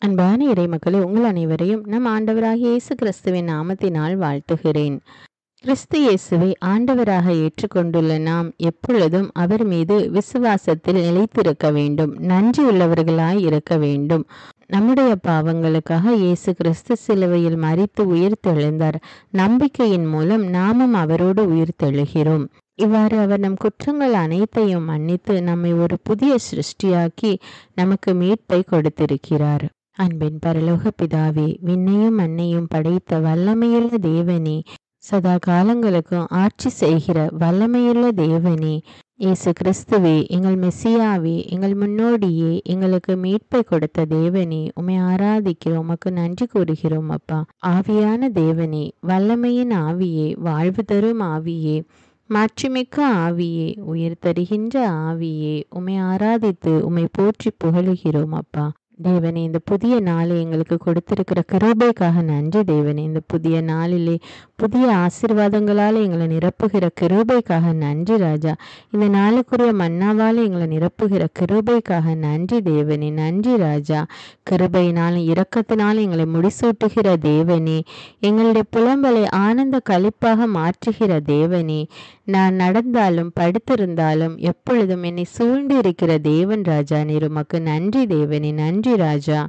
அன்பான இறைமக்களே, உங்கள் அனைவரையும் நம் ஆண்டவராகிய இயேசு கிறிஸ்துவின் நாமத்தினால் வாழ்த்துகிறேன். கிறிஸ்து இயேசுவை ஆண்டவராக ஏற்றுக்கொண்டுள்ள நாம் எப்பொழுதும் அவர் மீது விசுவாசத்தில் நிலைத்திருக்க வேண்டும், நன்றி உள்ளவர்களாய் இருக்க வேண்டும். நம்முடைய பாவங்களுக்காக இயேசு கிறிஸ்து சிலுவையில் மரித்து உயிர்த்தெழுந்தார். நம்பிக்கையின் மூலம் நாமும் அவரோடு உயிர்த்தெழுகிறோம். இவ்வாறு அவர் நம் குற்றங்கள் அனைத்தையும் மன்னித்து நம்மை ஒரு புதிய சிருஷ்டியாக்கி நமக்கு மீட்பை கொடுத்திருக்கிறார். அன்பின் பரலோக பிதாவே, விண்ணையும் மண்ணையும் படைத்த வல்லமையுள்ள தேவனே, சதா காலங்களுக்கும் ஆட்சி செய்கிற வல்லமையுள்ள தேவனே, இயேசு கிறிஸ்துவே, எங்கள் மெசியாவே, எங்கள் முன்னோடியே, எங்களுக்கு மீட்பை கொடுத்த தேவனே, உம்மை ஆராதிக்கிறோம், உமக்கு நன்றி கூறுகிறோம் அப்பா. ஆவியான தேவனே, வல்லமையின் ஆவியே, வாழ்வு தரும் ஆவியே, மாட்சிமிக்க ஆவியே, உயிர் தருகின்ற ஆவியே, உம்மை ஆராதித்து உம்மை போற்றி புகழுகிறோம் அப்பா. தேவனே, இந்த புதிய நாளை எங்களுக்கு கொடுத்திருக்கிற கிருபைக்காக நன்றி தேவனே. இந்த புதிய நாளிலே புதிய ஆசீர்வாதங்களால் எங்களை நிரப்புகிற கிருபைக்காக நன்றி ராஜா. இந்த நாளுக்குரிய மன்னாவால் எங்களை நிரப்புகிற கிருபைக்காக நன்றி தேவனே. நன்றி ராஜா. கிருபையினாலும் இரக்கத்தினாலும் எங்களை முடிசூட்டுகிற தேவனே, எங்களுடைய புலம்பலை ஆனந்த களிப்பாக மாற்றுகிற தேவனே, நான் நடந்தாலும் படுத்திருந்தாலும் எப்பொழுதும் என்னை சூழ்ந்து இருக்கிற தேவன் ராஜா. நீர் உமக்கு நன்றி தேவனே. நன்றி ராஜா.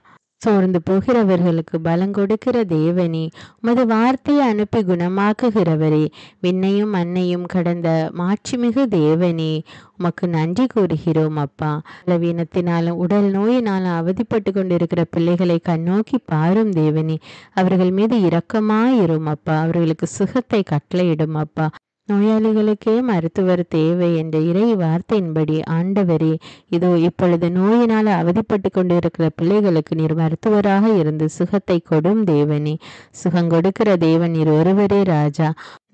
சோர்ந்து போகிறவர்களுக்கு பலம் கொடுக்கிற தேவனே, உமது வார்த்தையை அனுப்பி குணமாக்குகிறவரே, விண்ணையும் மண்ணையும் கடந்த மாட்சிமிகு தேவனே, உமக்கு நன்றி கூறுகிறோம் அப்பா. பலவீனத்தினாலும் உடல் நோயினாலும் அவதிப்பட்டு கொண்டிருக்கிற பிள்ளைகளை கண்ணோக்கி பாரும் தேவனே. அவர்கள் மீது இரக்கமாயிரும் அப்பா. அவர்களுக்கு சுகத்தை கட்டளையிடும் அப்பா. நோயாளிகளுக்கே மருத்துவர் தேவை என்ற இறை வார்த்தையின்படி ஆண்டவரே, இதோ இப்பொழுது நோயினால் அவதிப்பட்டு கொண்டிருக்கிற பிள்ளைகளுக்கு நீர் மருத்துவராக இருந்து சுகத்தை கொடும் தேவனே. சுகம் கொடுக்கிற தேவன் நீர் ஒருவரே ராஜா.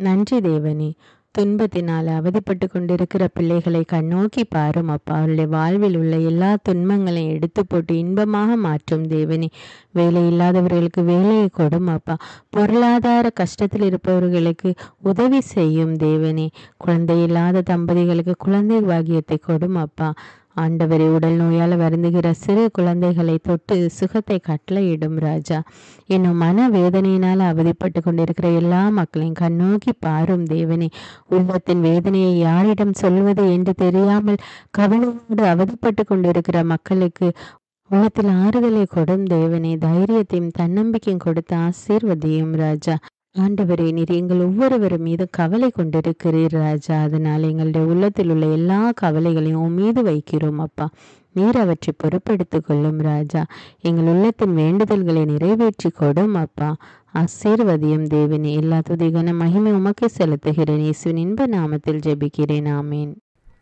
நன்றி தேவனே. துன்பத்தினால் அவதிப்பட்டு கொண்டிருக்கிற பிள்ளைகளை கண்ணோக்கி பாரும் அப்பா. அவருடைய வாழ்வில் உள்ள எல்லா துன்பங்களையும் எடுத்து போட்டு இன்பமாக மாற்றும் தேவனே. வேலை இல்லாதவர்களுக்கு வேலையை கொடும் அப்பா. பொருளாதார கஷ்டத்தில் இருப்பவர்களுக்கு உதவி செய்யும் தேவனே. குழந்தை இல்லாத தம்பதிகளுக்கு குழந்தை பாக்கியத்தை கொடும் அப்பா. ஆண்டவரே, உடல் நோயால் வருந்துகிற சிறு குழந்தைகளை தொட்டு சுகத்தை கட்டளையிடும் ராஜா. இன்னும் மன வேதனையினால் அவதிப்பட்டு கொண்டிருக்கிற எல்லா மக்களையும் கண்ணோக்கி பாரும் தேவனே. உள்ளத்தின் வேதனையை யாரிடம் சொல்வது என்று தெரியாமல் கவலையோடு அவதிப்பட்டு கொண்டிருக்கிற மக்களுக்கு உள்ளத்தில் ஆறுதலை கொடும் தேவனே. தைரியத்தையும் தன்னம்பிக்கையும் கொடுத்து ஆசீர்வதியும் ராஜா. ஆண்டவரே, நீர் எங்கள் ஒவ்வொருவரும் மீது கவலை கொண்டிருக்கிறீர் ராஜா. அதனால் எங்களுடைய உள்ளத்தில் உள்ள எல்லா கவலைகளையும் உன் மீது வைக்கிறோம் அப்பா. நீர் அவற்றை பொறுப்பெடுத்து கொள்ளும் ராஜா. எங்கள் உள்ளத்தின் வேண்டுதல்களை நிறைவேற்றி கொடும் அப்பா. ஆசீர்வதியும் தேவனே. எல்லா துதிகன மகிமை உமக்கு செலுத்துகிறேன். இயேசுவின் இன்ப நாமத்தில் ஜெபிக்கிறேன். ஆமீன்.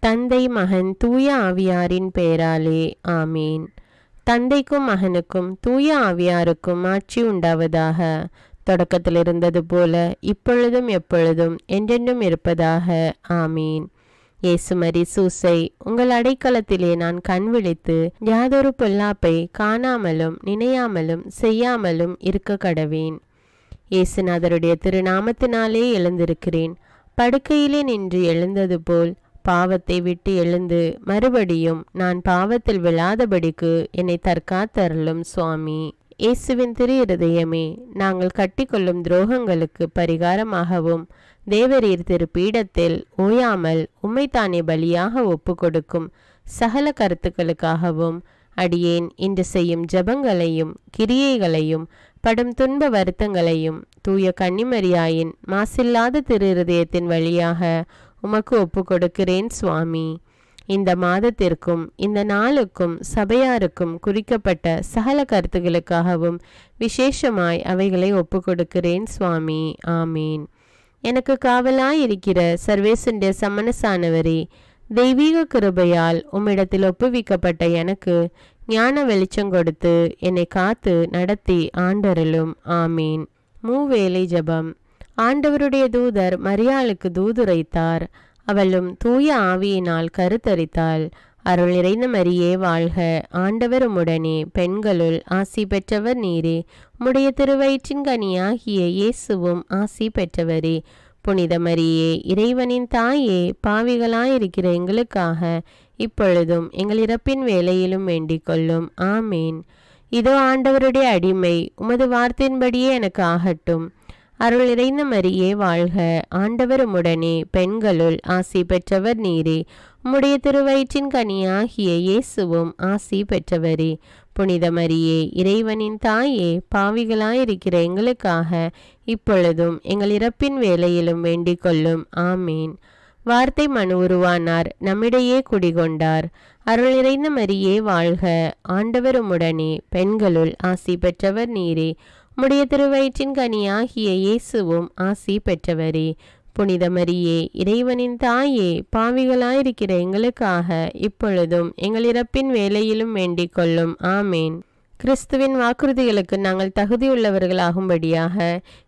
தந்தை, மகன், தூய ஆவியாரின் பெயராலே ஆமீன். தந்தைக்கும் மகனுக்கும் தூய ஆவியாருக்கும் ஆட்சி உண்டாவதாக. தொடக்கத்தில் இருந்தது போல இப்பொழுதும் எப்பொழுதும் என்றென்றும் இருப்பதாக. ஆமீன். இயேசுமரி சூசை, உங்கள் அடைக்கலத்திலே நான் கண் விழித்து யாதொரு பொல்லாப்பை காணாமலும் நினையாமலும் செய்யாமலும் இருக்க கடவேன். இயேசுநாதருடைய திருநாமத்தினாலே எழுந்திருக்கிறேன். படுக்கையிலே நின்று எழுந்தது போல் பாவத்தை விட்டு எழுந்து மறுபடியும் நான் பாவத்தில் விழாதபடிக்கு என்னை தற்காத்தருளும் சுவாமி. இயேசுவின் திரு இருதயமே, நாங்கள் கட்டிக்கொள்ளும் துரோகங்களுக்கு பரிகாரமாகவும் தேவரீர் திரு பீடத்தில் ஓயாமல் உம்மைத்தானே பலியாக ஒப்பு கொடுக்கும் சகல கருத்துக்களுக்காகவும் அடியேன் இன்று செய்யும் ஜபங்களையும் கிரியைகளையும் படும் துன்ப வருத்தங்களையும் தூய கன்னிமரியாயின் மாசில்லாத திரு இருதயத்தின் வழியாக உமக்கு ஒப்பு கொடுக்கிறேன் சுவாமி. இந்த மாதத்திற்கும் இந்த நாளுக்கும் சபையாருக்கும் குறிக்கப்பட்ட சகல கருத்துகளுக்காகவும் விசேஷமாய் அவைகளை ஒப்பு கொடுக்கிறேன் சுவாமி. ஆமீன். எனக்கு காவலாயிருக்கிற சர்வேசுடைய சமனசானவரே, தெய்வீக கிருபையால் உம்மிடத்தில் ஒப்புவிக்கப்பட்ட எனக்கு ஞான வெளிச்சம் கொடுத்து என்னை காத்து நடத்தி ஆண்டருளும். ஆமீன். மூவேளை ஜபம். ஆண்டவருடைய தூதர் மரியாளுக்கு தூதுரைத்தார். அவளும் தூய ஆவியினால் கருத்தரித்தாள். அருள் நிறைந்த மரியே வாழ்க, ஆண்டவர் உம்முடனே, பெண்களுள் ஆசி பெற்றவர் நீரே. உம்முடைய திருவயிற்றின் கனியாகிய இயேசுவும் ஆசி பெற்றவரே. புனித மரியே, இறைவனின் தாயே, பாவிகளாயிருக்கிற எங்களுக்காக இப்பொழுதும் எங்கள் இறப்பின் வேளையிலும் வேண்டிக் கொள்ளும். ஆமேன். இதோ ஆண்டவருடைய அடிமை, உமது வார்த்தையின்படியே எனக்கு ஆகட்டும். அருள் நிறைந்த மரியே வாழ்க, ஆண்டவர் உம்முடனே, பெண்களுள் ஆசி பெற்றவர் நீரே. உம்முடைய திருவயிற்றின் கனியாகிய இயேசுவும் ஆசி பெற்றவரே. புனித மரியே, இறைவனின் தாயே, பாவிகளாயிருக்கிற எங்களுக்காக இப்பொழுதும் எங்கள் இறப்பின் வேளையிலும் வேண்டிக் கொள்ளும். ஆமீன். வார்த்தை மனு உருவானார், நம்மிடையே குடிகொண்டார். அருள் நிறைந்த மரியே வாழ்க, ஆண்டவர் உம்முடனே, பெண்களுள் ஆசி பெற்றவர் நீரே. உம்முடைய திருவயிற்றின் கனியாகிய இயேசுவும் ஆசி பெற்றவரே. புனித மரியே, இறைவனின் தாயே, பாவிகளாயிருக்கிற எங்களுக்காக இப்பொழுதும் எங்கள் இறப்பின் வேளையிலும் வேண்டிக் கொள்ளும். ஆமேன். கிறிஸ்துவின் வாக்குறுதிகளுக்கு நாங்கள் தகுதியுள்ளவர்களாகும்படியாக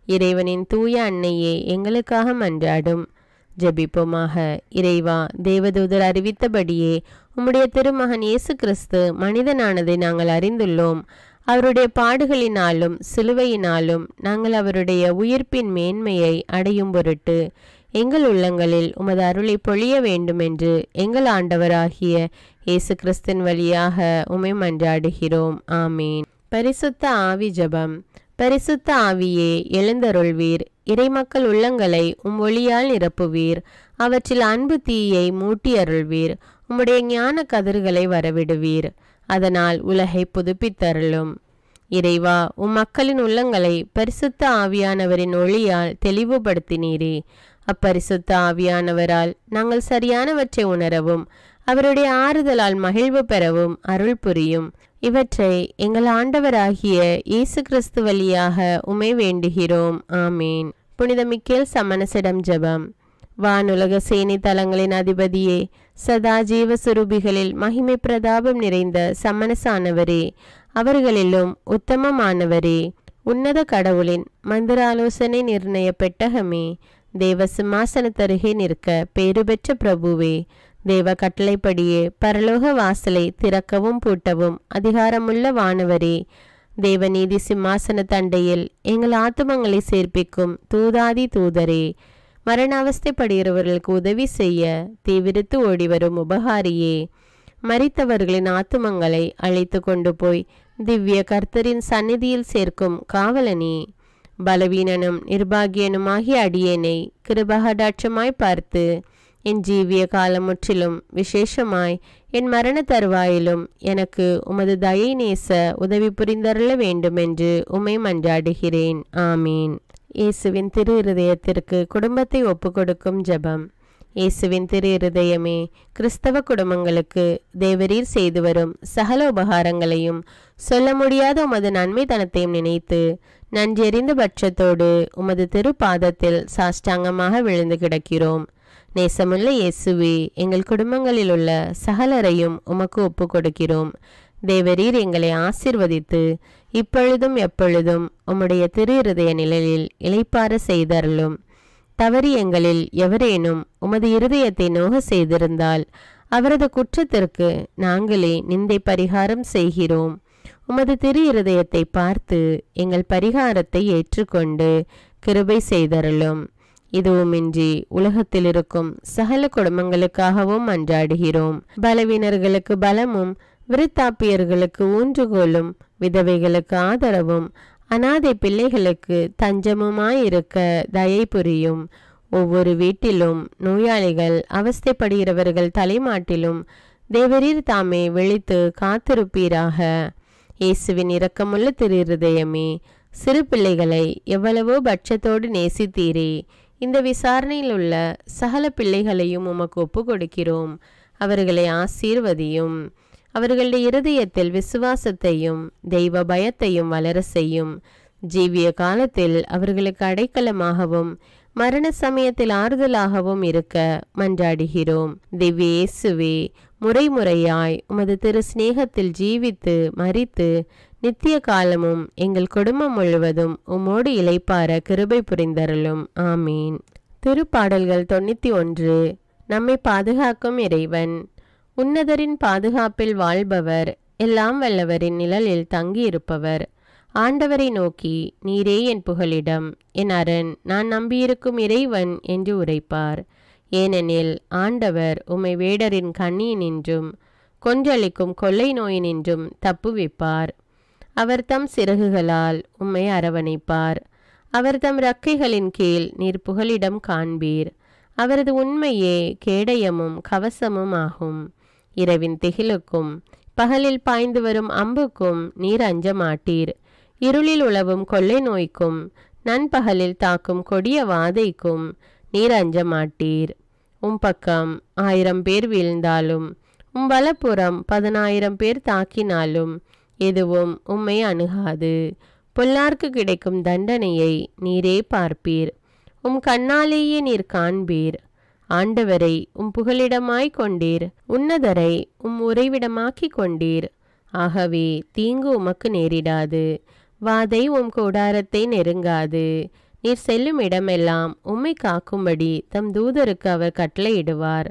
இறைவனின் தூய அன்னையே எங்களுக்காக மன்றாடும். ஜெபிப்போமாக. இறைவா, தேவதூதர் அறிவித்தபடியே உம்முடைய திருமகன் இயேசு கிறிஸ்து மனிதனானதை நாங்கள் அறிந்துள்ளோம். அவருடைய பாடுகளினாலும் சிலுவையினாலும் நாங்கள் அவருடைய உயிர்ப்பின் மேன்மையை அடையும் பொருட்டு எங்கள் உள்ளங்களில் உமது அருளை பொழிய வேண்டுமென்று எங்கள் ஆண்டவராகிய இயேசு கிறிஸ்தின் வழியாக உம்மை மன்றாடுகிறோம். ஆமீன். பரிசுத்த ஆவி ஜெபம். பரிசுத்த ஆவியே, எழுந்தருள்வீர். இறைமக்கள் உள்ளங்களை ஒளியால் நிரப்புவீர். அவற்றில் அன்பு தீயை மூட்டி அருள்வீர். உம்முடைய ஞான கதிர்களை வரவிடுவீர். அதனால் உலகை புதுப்பித்தருளும். இறைவா, மக்களின் உள்ளங்களை பரிசுத்த ஆவியானவரின் ஒளியால் தெளிவுபடுத்தினீரே. அப்பரிசுத்த ஆவியானவரால் நாங்கள் சரியானவற்றை உணரவும் அவருடைய ஆறுதலால் மகிழ்வு பெறவும் அருள் புரியும். இவற்றை எங்கள் ஆண்டவராகிய இயேசு கிறிஸ்து வழியாக உம்மை வேண்டுகிறோம். ஆமீன். புனித மிக்கேல் சமணசிடம் ஜெபம். வானுலக சேனை தலங்களின் அதிபதியே, சதா ஜீவ சுரூபிகளில் மகிமை பிரதாபம் நிறைந்த சமணசானவரே, அவர்களிலும் உத்தமமானவரே, உன்னத கடவுளின் மந்திராலோசனை நிர்ணய பெட்டகமே, தேவ சிம்மாசனத்தருகே நிற்க பேறு பெற்ற பிரபுவே, தேவ கட்டளைப்படியே பரலோக வாசலை திறக்கவும் பூட்டவும் அதிகாரமுள்ள வானவரே, தேவநீதி சிம்மாசன தண்டையில் எங்கள் ஆத்துமங்களை சேர்ப்பிக்கும் தூதாதி தூதரே, மரண அவஸ்தைப்படுகிறவர்களுக்கு உதவி செய்ய தீவிரித்து ஓடிவரும் உபகாரியே, மரித்தவர்களின் ஆத்துமங்களை அழைத்து கொண்டு போய் திவ்ய கர்த்தரின் சந்நிதியில் சேர்க்கும் காவலனே, பலவீனனும் நிர்பாகியனுமாகிய அடியேனை கிருபகடாட்சமாய் பார்த்து என் ஜீவிய காலம் முற்றிலும் விசேஷமாய் என் மரண தருவாயிலும் எனக்கு உமது தயை நேச உதவி புரிந்தருள வேண்டுமென்று உம்மை மன்றாடுகிறேன். ஆமீன். இயேசுவின் திரு இருதயத்திற்கு குடும்பத்தை ஒப்புக்கொடுக்கும் ஜெபம். இயேசுவின் திரு இருதயமே, கிறிஸ்தவ குடும்பங்களுக்கு தேவரீர் செய்து வரும் சகல உபகாரங்களையும் சொல்ல முடியாத உமது நன்மைத்தனத்தையும் நினைத்து நன்றெறிந்த பட்சத்தோடு உமது திரு பாதத்தில் சாஷ்டாங்கமாக விழுந்து கிடக்கிறோம். நேசமுள்ள இயேசுவே, எங்கள் குடும்பங்களில் உள்ள சகலரையும் உமக்கு ஒப்பு கொடுக்கிறோம். தேவரீர் எங்களை ஆசிர்வதித்து இப்பொழுதும் எப்பொழுதும் உம்முடைய திரு இருதய நிழலில் இளைப்பாற செய்தருளும். தவறி எங்களில் எவரேனும் உமது இருதயத்தை நோக செய்திருந்தால் அவரது குற்றத்திற்கு நாங்களே நிந்தை பரிகாரம் செய்கிறோம். உமது திரு இருதயத்தை பார்த்து எங்கள் பரிகாரத்தை ஏற்றுக்கொண்டு கிருபை செய்தருளும். இதுவுமின்றி உலகத்தில் இருக்கும் சகல குடும்பங்களுக்காகவும் மன்றாடுகிறோம். பலவீனர்களுக்கு பலமும் விருத்தாப்பியர்களுக்கு ஊன்றுகோலும் விதவைகளுக்கு ஆதரவும் அநாதை பிள்ளைகளுக்கு தஞ்சமுமாயிருக்க தயை புரியும். ஒவ்வொரு வீட்டிலும் நோயாளிகள் அவஸ்தைப்படுகிறவர்கள் தலைமாட்டிலும் தேவரீர் தாமே விழித்து காத்திருப்பீராக. இயேசுவின் இரக்கமுள்ள திரு இருதயமே, சிறு பிள்ளைகளை எவ்வளவோ பட்சத்தோடு நேசித்தீரே. இந்த விசாரணையில் உள்ள சகல பிள்ளைகளையும் உமக்கு ஒப்பு கொடுக்கிறோம். அவர்களை ஆசீர்வதியும். அவர்களுடைய இருதயத்தில் விசுவாசத்தையும் தெய்வ பயத்தையும் வளர செய்யும். ஜீவிய காலத்தில் அவர்களுக்கு அடைக்கலமாகவும் மரண சமயத்தில் ஆறுதலாகவும் இருக்க மன்றாடுகிறோம். திவ்ய இயேசுவே, முறைமுறையாய் உமது திரு சிநேகத்தில் ஜீவித்து மரித்து நித்திய காலமும் எங்கள் குடும்பம் முழுவதும் உம்மோடு இளைப்பார கிருபை புரிந்தருளும். ஆமீன். திருப்பாடல்கள் 91. நம்மை பாதுகாக்கும் இறைவன். உன்னதரின் பாதுகாப்பில் வாழ்பவர், எல்லாம் வல்லவரின் நிழலில் தங்கியிருப்பவர். ஆண்டவரை நோக்கி, நீரே என் புகலிடம், என் அரண், நான் நம்பியிருக்கும் இறைவன் என்று உரைப்பார். ஏனெனில் ஆண்டவர் உம்மை வேடரின் கண்ணியினின்றும் கொன்றளிக்கும் கொள்ளை நோயினின்றும் தப்புவிப்பார். அவர் தம் சிறகுகளால் உம்மை அரவணைப்பார். அவர் தம் இறக்கைகளின் கீழ் நீர் புகலிடம் காண்பீர். அவரது உண்மையே கேடயமும் கவசமும் ஆகும். இரவின் திகிலுக்கும் பகலில் பாய்ந்து வரும் அம்புக்கும் நீர் அஞ்ச மாட்டீர். இருளில் உலவும் கொள்ளை நோய்க்கும் நண்பகலில் தாக்கும் கொடிய வாதைக்கும் நீர் அஞ்ச மாட்டீர். உம் பக்கம் 1000 பேர் வீழ்ந்தாலும் உம் வலப்புறம் 10,000 பேர் தாக்கினாலும் எதுவும் உம்மை அணுகாது. பொல்லார்க்கு கிடைக்கும் தண்டனையை நீரே பார்ப்பீர். உம் கண்ணாலேயே நீர் காண்பீர். ஆண்டவரை உம் புகலிடமாய் கொண்டீர். உன்னதரை உம் உறைவிடமாக்கி கொண்டீர். ஆகவே தீங்கு உமக்கு நேரிடாது. வாதை உம் கூடாரத்தை நெருங்காது. நீர் செல்லும் இடமெல்லாம் உம்மை காக்கும்படி தம் தூதருக்கு அவர் கட்டளையிடுவார்.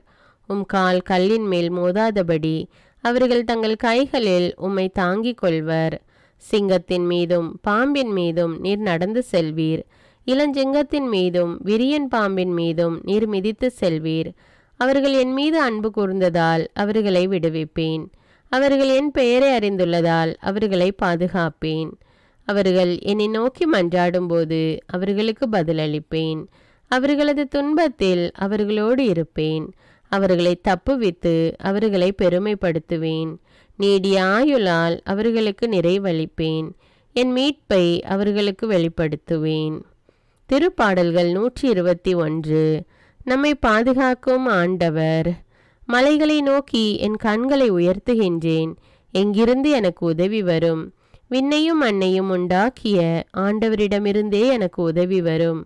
உம் கால் கல்லின் மேல் மோதாதபடி அவர்கள் தங்கள் கைகளில் உம்மை தாங்கிக் கொள்வர். சிங்கத்தின் மீதும் பாம்பின் மீதும் நீர் நடந்து செல்வீர். இளஞ்சிங்கத்தின் மீதும் விரியன் பாம்பின் மீதும் நீர் மிதித்து செல்வீர். அவர்கள் என் மீது அன்பு கூர்ந்ததால் அவர்களை விடுவிப்பேன். அவர்கள் என் பெயரை அறிந்துள்ளதால் அவர்களை பாதுகாப்பேன். அவர்கள் என்னை நோக்கி மன்றாடும்போது அவர்களுக்கு பதிலளிப்பேன். அவர்களது துன்பத்தில் அவர்களோடு இருப்பேன். அவர்களை தப்புவித்து அவர்களை பெருமைப்படுத்துவேன். நீடிய ஆயுளால் அவர்களுக்கு நிறைவளிப்பேன். என் மீட்பை அவர்களுக்கு வெளிப்படுத்துவேன். திருப்பாடல்கள் 121. நம்மை பாதுகாக்கும் ஆண்டவர். மலைகளை நோக்கி என் கண்களை உயர்த்துகின்றேன். எங்கிருந்து எனக்கு உதவி வரும்? விண்ணையும் மண்ணையும் உண்டாக்கிய ஆண்டவரிடமிருந்தே எனக்கு உதவி வரும்.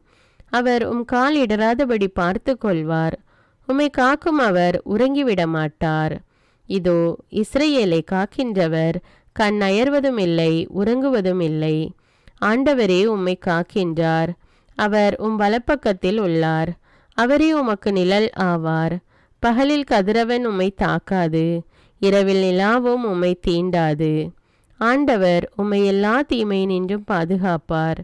அவர் உம் கால் இடராதபடி பார்த்து கொள்வார். உம்மை காக்கும் அவர் உறங்கிவிட மாட்டார். இதோ இஸ்ரவேலை காக்கின்றவர் கண் அயர்வதும் இல்லை, உறங்குவதும் இல்லை. ஆண்டவரே உம்மை காக்கின்றார். அவர் உம் வலப்பக்கத்தில் உள்ளார். அவரே உமக்கு நிழல் ஆவார். பகலில் கதிரவன் உம்மை தாக்காது. இரவில் நிலாவும் உம்மை தீண்டாது. ஆண்டவர் உம்மை எல்லா தீமையினின்றும் பாதுகாப்பார்.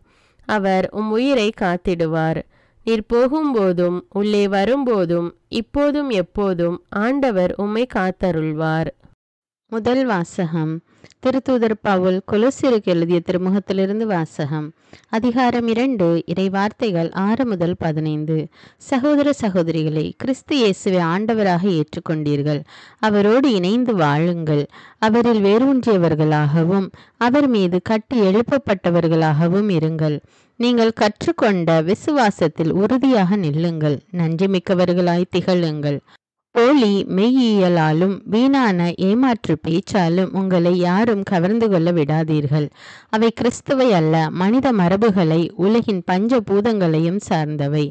அவர் உம் உயிரை காத்திடுவார். நீர் போகும்போதும் உள்ளே வரும்போதும் இப்போதும் எப்போதும் ஆண்டவர் உம்மை காத்தருள்வார். முதல் வாசகம். திருத்தூதர் பவுல் கொலோசியருக்கு எழுதிய திருமுகத்திலிருந்து வாசகம். அதிகாரம் 2, இறைவார்த்தைகள் 6 முதல் 15. சகோதர சகோதரிகளை, கிறிஸ்து இயேசுவை ஆண்டவராக ஏற்றுக்கொண்டீர்கள். அவரோடு இணைந்து வாழுங்கள். அவரில் வேரூன்றியவர்களாகவும் அவர் மீது கட்டி எழுப்பப்பட்டவர்களாகவும் இருங்கள். நீங்கள் கற்றுக்கொண்ட விசுவாசத்தில் உறுதியாக நில்லுங்கள். நன்றிமிக்கவர்களாய் திகழுங்கள். போலி மெய்யியலாலும் வீணான ஏமாற்று பேச்சாலும் உங்களை யாரும் கவர்ந்து கொள்ள விடாதீர்கள். அவை கிறிஸ்துவை அல்ல, மனித மரபுகளை, உலகின் பஞ்சபூதங்களையும் சார்ந்தவை.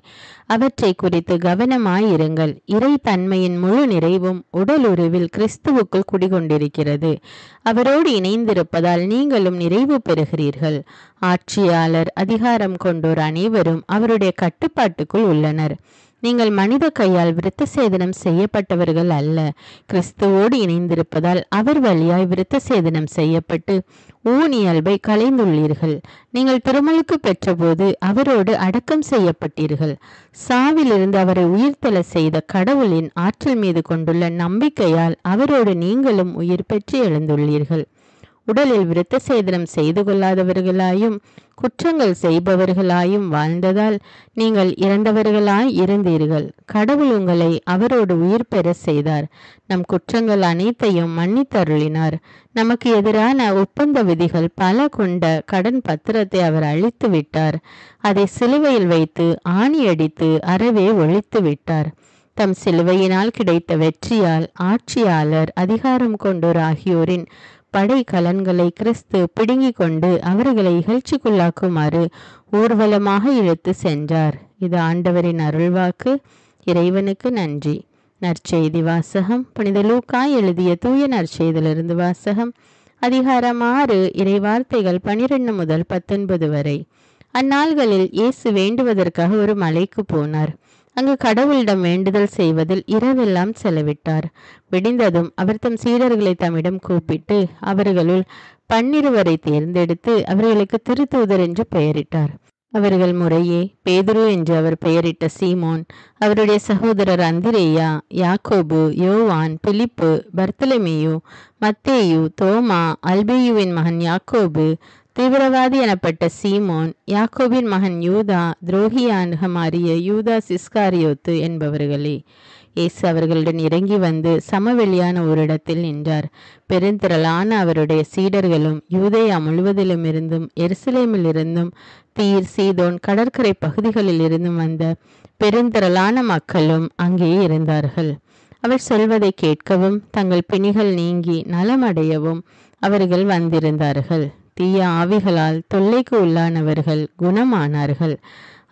அவற்றை குறித்து கவனமாயிருங்கள். இறை தன்மையின் முழு நிறைவும் உடல் உருவில் கிறிஸ்துவுக்குள் குடிகொண்டிருக்கிறது. அவரோடு இணைந்திருப்பதால் நீங்களும் நிறைவு பெறுகிறீர்கள். ஆட்சியாளர், அதிகாரம் கொண்டோர் அனைவரும் அவருடைய கட்டுப்பாட்டுக்குள் உள்ளனர். நீங்கள் மனித கையால் விருத்த சேதனம் செய்யப்பட்டவர்கள் அல்ல, கிறிஸ்துவோடு இணைந்திருப்பதால் அவர் வழியாய் விருத்த சேதனம் செய்யப்பட்டு ஊனியல்பை களைந்துள்ளீர்கள். நீங்கள் திருமலுக்கு பெற்றபோது அவரோடு அடக்கம் செய்யப்பட்டீர்கள். சாவிலிருந்து அவரை உயிர்த்தெழ செய்த கடவுளின் ஆற்றல் மீது கொண்டுள்ள நம்பிக்கையால் அவரோடு நீங்களும் உயிர் பெற்று எழுந்துள்ளீர்கள். உடலில் விருத்த சேதனம் செய்து கொள்ளாதவர்களாயும் குற்றங்கள் செய்பவர்களாயும் வாழ்ந்ததால் நீங்கள் இறந்தவர்களாய் இருந்தீர்கள். கடவுள் உங்களை அவரோடு உயிர் பெற செய்தார். நம் குற்றங்கள் அனைத்தையும் மன்னித்தருளினார். நமக்கு எதிரான ஒப்பந்த விதிகள் பல கொண்ட கடன் பத்திரத்தை அவர் அழித்து விட்டார். அதை சிலுவையில் வைத்து ஆணியடித்து அறவே ஒழித்து விட்டார். தம் சிலுவையினால் கிடைத்த வெற்றியால் ஆட்சியாளர், அதிகாரம் கொண்டோர் ஆகியோரின் படை கலன்களை கிறிஸ்து பிடுங்கிக் கொண்டு அவர்களை இகழ்ச்சிக்குள்ளாக்குமாறு ஊர்வலமாக இழுத்து சென்றார். இது ஆண்டவரின் அருள்வாக்கு. இறைவனுக்கு நன்றி. நற்செய்தி வாசகம். புனித லூக்கா எழுதிய தூய நற்செய்தியிலிருந்து வாசகம். அதிகாரம் 6, இறைவார்த்தைகள் 12 முதல் 19 வரை. அந்நாள்களில் இயேசு வேண்டுவதற்காக ஒரு மலைக்கு போனார். அங்கு கடவுளிடம் வேண்டுதல் செய்வதில் இரவெல்லாம் செலவிட்டார். விடிந்ததும் அவர் தம் சீடர்களை தம்மிடம் கூப்பிட்டு அவர்களுள் 12 தேர்ந்தெடுத்து அவர்களுக்கு திருத்தூதர் என்று பெயரிட்டார். அவர்கள் முறையே பேதுரு என்று அவர் பெயரிட்ட சீமோன், அவருடைய சகோதரர் அந்திரேயா, யாக்கோபு, யோவான், பிலிப்பு, பர்த்தலமேயு, மத்தேயு, தோமா, அல்பேயுவின் மகன் யாக்கோபு, தீவிரவாதி எனப்பட்ட சீமோன், யாக்கோபின் மகன் யூதா, துரோகியாக மாறிய யூதா இஸ்காரியோத்து என்பவர்களே. இயேசு அவர்களுடன் இறங்கி வந்து சமவெளியான ஒரு இடத்தில் நின்றார். பெருந்திரளான அவருடைய சீடர்களும் யூதேயா முழுவதிலும் இருந்தும் எருசலேமில் இருந்தும் தீர், சீதோன் கடற்கரை பகுதிகளில் இருந்தும் வந்த பெருந்திரளான மக்களும் அங்கே இருந்தார்கள். அவர் சொல்வதை கேட்கவும் தங்கள் பிணிகள் நீங்கி நலமடையவும் அவர்கள் வந்திருந்தார்கள். தீய ஆவிகளால் தொல்லைக்கு உள்ளானவர்கள் குணமானார்கள்.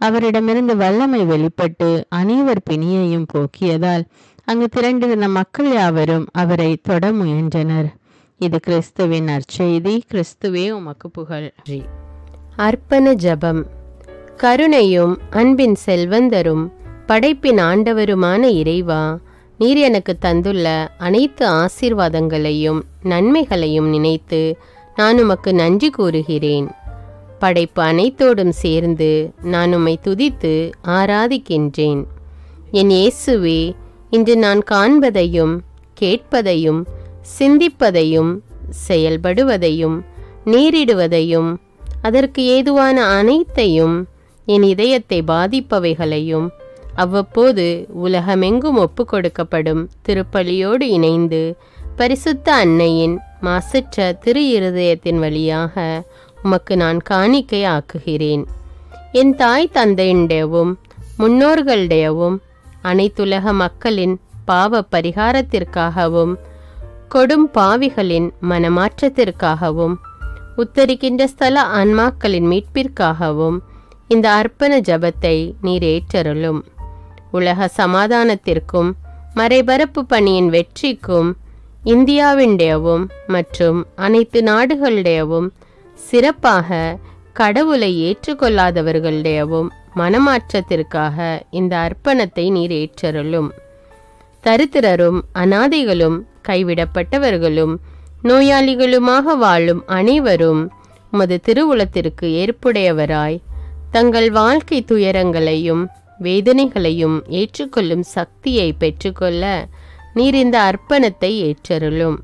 அவரிடமிருந்து வல்லமை வெளிப்பட்டு அனைவர் பிணியையும் போக்கியதால் அங்கு திரண்டிருந்த மக்கள் யாவரும் அவரை தொட முயன்றனர். இது கிறிஸ்துவின் நற்செய்தி. கிறிஸ்துவே உமக்கு புகழ். அர்ப்பண ஜெபம். கருணையும் அன்பின் செல்வந்தரும் படைப்பின் ஆண்டவருமான இறைவா, நீர் எனக்கு தந்துள்ள அனைத்து ஆசீர்வாதங்களையும் நன்மைகளையும் நினைத்து நான் உமக்கு நன்றி கூறுகிறேன். படைப்பு அனைத்தோடும் சேர்ந்து நான் உம்மை துதித்து ஆராதிக்கின்றேன். என் இயேசுவே, இன்று நான் காண்பதையும் கேட்பதையும் சிந்திப்பதையும் செயல்படுவதையும் நேரிடுவதையும் அதற்கு ஏதுவான அனைத்தையும் என் இதயத்தை பாதிப்பவைகளையும் அவ்வப்போது உலகமெங்கும் ஒப்பு கொடுக்கப்படும் திருப்பலியோடு இணைந்து பரிசுத்த அன்னையின் மாசற்ற திரு இருதயத்தின் வழியாக உமக்கு நான் காணிக்கை ஆக்குகிறேன். என் தாய் தந்தையுடையவும் முன்னோர்களுடையவும் அனைத்துலக மக்களின் பாவ பரிகாரத்திற்காகவும் கொடும் பாவிகளின் மனமாற்றத்திற்காகவும் உத்தரிக்கின்ற ஸ்தல ஆன்மாக்களின் மீட்பிற்காகவும் இந்த அர்ப்பண ஜபத்தை நீர் ஏற்றருளும். உலக சமாதானத்திற்கும் மறைபரப்பு பணியின் வெற்றிக்கும் இந்தியாவினுடையவும் மற்றும் அனைத்து நாடுகளுடையவும் சிறப்பாக கடவுளை ஏற்றுக்கொள்ளாதவர்களுடையவும் மனமாற்றத்திற்காக இந்த அர்ப்பணத்தை நீர் ஏற்றருளும். தரித்திரரும் அனாதைகளும் கைவிடப்பட்டவர்களும் நோயாளிகளுமாக வாழும் அனைவரும் உமது திருவுளத்திற்கு ஏற்புடையவராய் தங்கள் வாழ்க்கை துயரங்களையும் வேதனைகளையும் ஏற்றுக்கொள்ளும் சக்தியை பெற்றுக்கொள்ள நீர் இந்த அர்ப்பணத்தை ஏற்றருளும்.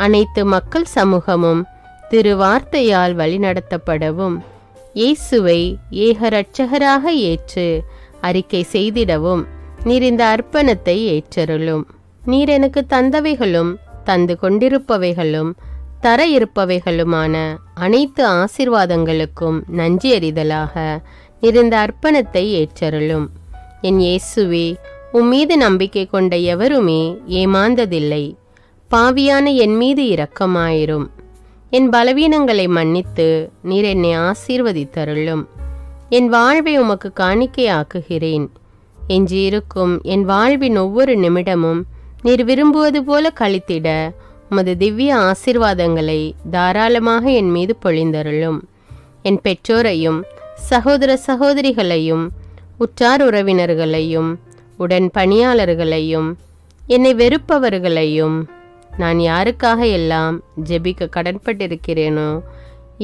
அனைத்து மக்கள் சமூகமும் திருவார்த்தையால் வழிநடத்தப்படவும் இயேசுவை ஏக இரட்சகராக ஏற்று அறிக்கை செய்திடவும் நீர் இந்த அர்ப்பணத்தை ஏற்றருளும். நீர் எனக்கு தந்தவைகளும் தந்து கொண்டிருப்பவைகளும் தர இருப்பவைகளுமான அனைத்து ஆசீர்வாதங்களுக்கும் நன்றி அறிதலாக நீர் இந்த அர்ப்பணத்தை ஏற்றருளும். என் இயேசுவே, உம்மீது நம்பிக்கை கொண்ட எவருமே ஏமாந்ததில்லை. பாவியான என் மீது இரக்கமாயிரும். என் பலவீனங்களை மன்னித்து நீர் என்னை ஆசீர்வதித்தருளும். என் வாழ்வை உமக்கு காணிக்கையாக்குகிறேன். எஞ்சியிருக்கும் என் வாழ்வின் ஒவ்வொரு நிமிடமும் நீர் விரும்புவது போல கழித்திட உமது திவ்ய ஆசீர்வாதங்களை தாராளமாக என் மீது பொழிந்தருளும். என் பெற்றோரையும் சகோதர சகோதரிகளையும் உற்றார் உறவினர்களையும் உடன் பணியாளர்களையும் என்னை வெறுப்பவர்களையும் நான் யாருக்காக எல்லாம் ஜெபிக்க கடன்பட்டிருக்கிறேனோ,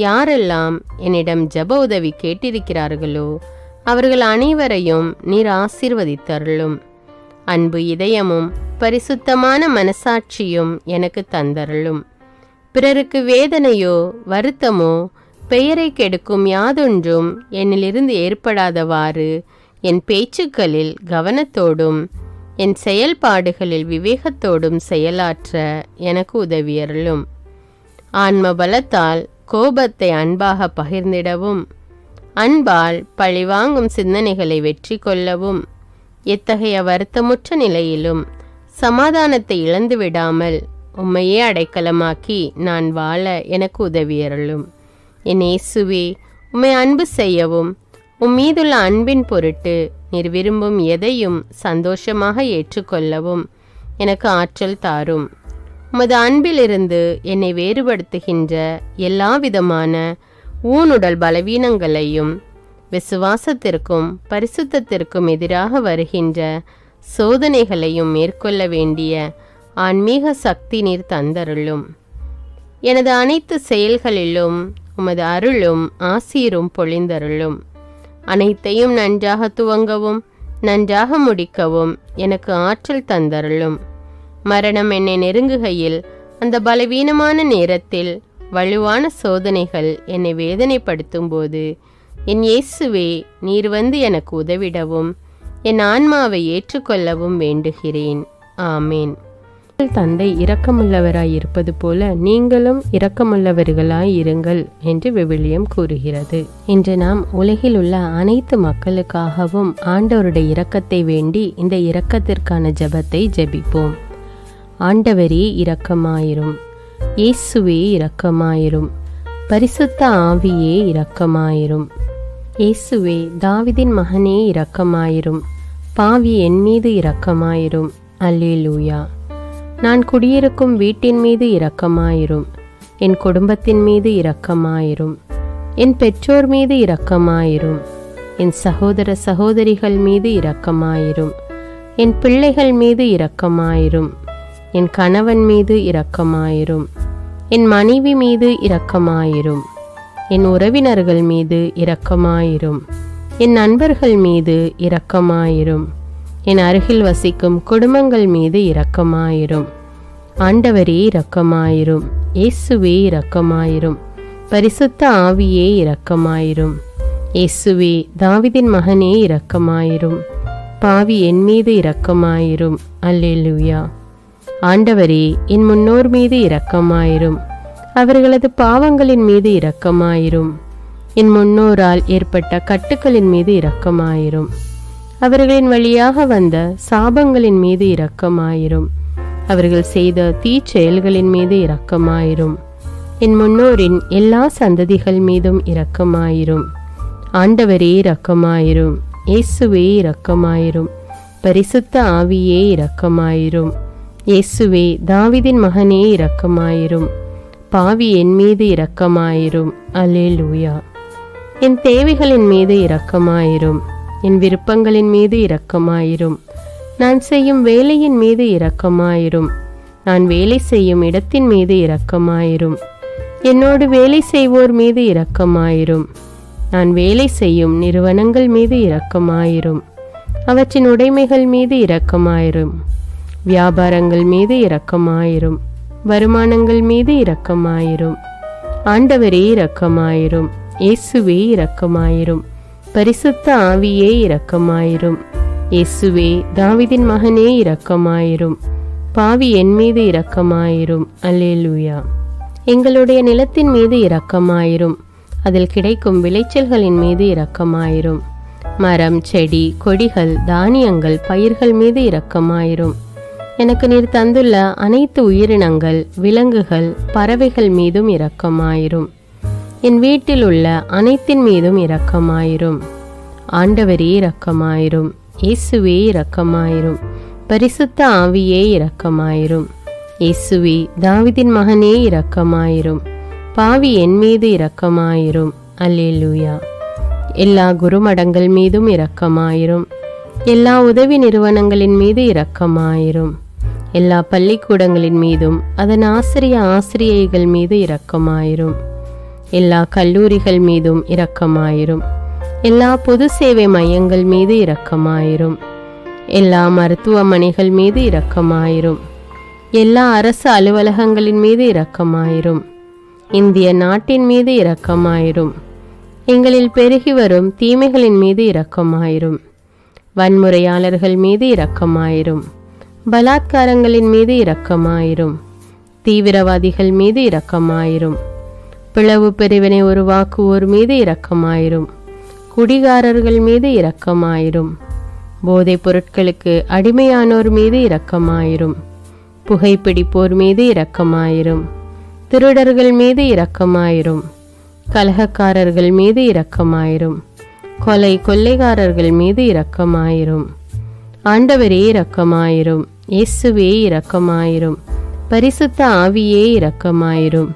யாரெல்லாம் என்னிடம் ஜெப உதவி கேட்டிருக்கிறார்களோ அவர்கள் அனைவரையும் நீர் ஆசீர்வதித்தருளும். அன்பு இதயமும் பரிசுத்தமான மனசாட்சியும் எனக்கு தந்தருளும். பிறருக்கு வேதனையோ வருத்தமோ பெயரை கெடுக்கும் யாதொன்றும் என்னிலிருந்து ஏற்படாதவாறு என் பேச்சுக்களில் கவனத்தோடும் என் செயல்பாடுகளில் விவேகத்தோடும் செயலாற்ற எனக்கு உதவியருளும். ஆன்ம பலத்தால் கோபத்தை அன்பாக பகிர்ந்திடவும் அன்பால் பழிவாங்கும் சிந்தனைகளை வெற்றி கொள்ளவும் எத்தகைய வருத்தமுற்ற நிலையிலும் சமாதானத்தை இழந்து விடாமல் உம்மையே அடைக்கலமாக்கி நான் வாழ எனக்கு உதவியருளும். என் இயேசுவே, உம்மை அன்பு செய்யவும் உம்மீதுள்ள அன்பின் பொருட்டு நீர் விரும்பும் எதையும் சந்தோஷமாக ஏற்றுக்கொள்ளவும் எனக்கு ஆற்றல் தாரும். உமது அன்பிலிருந்து என்னை வேறுபடுத்துகின்ற எல்லா விதமான ஊனுடல் பலவீனங்களையும் விசுவாசத்திற்கும் பரிசுத்தத்திற்கும் எதிராக வருகின்ற சோதனைகளையும் மேற்கொள்ள வேண்டிய ஆன்மீக சக்தி நீர் தந்தருளும். எனது அனைத்து செயல்களிலும் உமது அருளும் ஆசீரும் பொழிந்தருளும். அனைத்தையும் நன்றாக துவங்கவும் நன்றாக முடிக்கவும் எனக்கு ஆற்றல் தந்தருளும். மரணம் என்னை நெருங்குகையில் அந்த பலவீனமான நேரத்தில் வலுவான சோதனைகள் என்னை வேதனைப்படுத்தும் போது என் இயேசுவே, நீர் வந்து எனக்கு உதவிடவும் என் ஆன்மாவை ஏற்றுக்கொள்ளவும் வேண்டுகிறேன். ஆமேன். தந்தை இரக்கமுள்ளவராய் இருப்பது போல நீங்களும் இரக்கமுள்ளவர்களாய் இருங்கள் என்று விவிலியம் கூறுகிறது. இன்று நாம் உலகில் உள்ள அனைத்து மக்களுக்காகவும் ஆண்டவருடைய இரக்கத்தை வேண்டி இந்த இரக்கத்திற்கான ஜெபத்தை ஜெபிப்போம். ஆண்டவரே இரக்கமாயிரும். இயேசுவே இரக்கமாயிரும். பரிசுத்த ஆவியே இரக்கமாயிரும். இயேசுவே, தாவீதின் மகனே இரக்கமாயிரும். பாவி என் மீது இரக்கமாயிரும். அல்லேலூயா. நான் குடியிருக்கும் வீட்டின் மீது இரக்கமாயிரும். என் குடும்பத்தின் மீது இரக்கமாயிரும். என் பெற்றோர் மீது இரக்கமாயிரும். என் சகோதர சகோதரிகள் மீது இரக்கமாயிரும். என் பிள்ளைகள் மீது இரக்கமாயிரும். என் கணவன் மீது இரக்கமாயிரும். என் மனைவி மீது இரக்கமாயிரும். என் உறவினர்கள் மீது இரக்கமாயிரும். என் நண்பர்கள் மீது இரக்கமாயிரும். என் அருகில் வசிக்கும் குடும்பங்கள் மீது இரக்கமாயிரும். ஆண்டவரே இரக்கமாயிரும். இயேசுவே இரக்கமாயிரும். பரிசுத்த ஆவியே இரக்கமாயிரும். இயேசுவே, தாவீதின் மகனே இரக்கமாயிரும். பாவி என் மீது இரக்கமாயிரும். அல்லேலூயா. ஆண்டவரே, என் முன்னோர் மீது இரக்கமாயிரும். அவர்களது பாவங்களின் மீது இரக்கமாயிரும். என் முன்னோரால் ஏற்பட்ட கட்டுக்களின் மீது இரக்கமாயிரும். அவர்களின் வழியாக வந்த சாபங்களின் மீது இரக்கமாயிரும். அவர்கள் செய்த தீச்செயல்களின் மீது இரக்கமாயிரும். என் முன்னோரின் எல்லா சந்ததிகள் மீதும் இரக்கமாயிரும். ஆண்டவரே இரக்கமாயிரும். இயேசுவே இரக்கமாயிரும். பரிசுத்த ஆவியே இரக்கமாயிரும். இயேசுவே, தாவீதின் மகனே இரக்கமாயிரும். பாவி என் மீது இரக்கமாயிரும். அல்லேலூயா. என் தேவைகளின் மீது இரக்கமாயிரும். என் விருப்பங்களின் மீது இரக்கமாயிரும். நான் செய்யும் வேலையின் மீது இரக்கமாயிரும். நான் வேலை செய்யும் இடத்தின் மீது இரக்கமாயிரும். என்னோடு வேலை செய்வோர் மீது இரக்கமாயிரும். நான் வேலை செய்யும் நிறுவனங்கள் மீது இரக்கமாயிரும். அவற்றின் உடைமைகள் மீது இரக்கமாயிரும். வியாபாரங்கள் மீது இரக்கமாயிரும். வருமானங்கள் மீது இரக்கமாயிரும். ஆண்டவரே இரக்கமாயிரும். இயேசுவே இரக்கமாயிரும். பரிசுத்த ஆவியே இரக்கமாயிரும். இயேசுவே, தாவீதின் மகனே இரக்கமாயிரும். பாவி என் மீது இரக்கமாயிரும். அல்லேலூயா. எங்களுடைய நிலத்தின் மீது இரக்கமாயிரும். அதில் கிடைக்கும் விளைச்சல்களின் மீது இரக்கமாயிரும். மரம், செடி, கொடிகள், தானியங்கள், பயிர்கள் மீது இரக்கமாயிரும். எனக்கு நீர் தந்துள்ள அனைத்து உயிரினங்கள், விலங்குகள், பறவைகள் மீதும் இரக்கமாயிரும். என் வீட்டில் உள்ள அனைத்தின் மீதும் இரக்கமாயிரும். ஆண்டவரே இரக்கமாயிரும். இயேசுவே இரக்கமாயிரும். பரிசுத்த ஆவியே இரக்கமாயிரும். இயேசுவே, தாவீதின் மகனே இரக்கமாயிரும். பாவி என் மீது இரக்கமாயிரும். அல்லேலூயா. எல்லா குருமடங்கள் மீதும் இரக்கமாயிரும். எல்லா உதவி நிறுவனங்களின் மீது இரக்கமாயிரும். எல்லா பள்ளிக்கூடங்களின் மீதும் அதன் ஆசிரியைகள் மீது இரக்கமாயிரும். எல்லா கல்லூரிகள் மீதும் இரக்கமாயிரும். எல்லா பொது சேவை மையங்கள் மீது இரக்கமாயிரும். எல்லா மருத்துவமனைகள் மீது இரக்கமாயிரும். எல்லா அரசு அலுவலகங்களின் மீது இரக்கமாயிரும். இந்திய நாட்டின் மீது இரக்கமாயிரும். எங்களில் பெருகி வரும் தீமைகளின் மீது இரக்கமாயிரும். வன்முறையாளர்கள் மீது இரக்கமாயிரும். பலாத்காரங்களின் மீது இரக்கமாயிரும். தீவிரவாதிகள் மீது இரக்கமாயிரும். பிளவு பிரிவினை உருவாக்குவோர் மீது இரக்கமாயிரும். குடிகாரர்கள் மீது இரக்கமாயிரும். போதைப் பொருட்களுக்கு அடிமையானோர் மீது இரக்கமாயிரும். புகைப்பிடிப்போர் மீது இரக்கமாயிரும். திருடர்கள் மீது இரக்கமாயிரும். கலகக்காரர்கள் மீது இரக்கமாயிரும். கொள்ளைக்காரர்கள் மீது இரக்கமாயிரும். ஆண்டவரே இரக்கமாயிரும். இயேசுவே இரக்கமாயிரும். பரிசுத்த ஆவியே இரக்கமாயிரும்.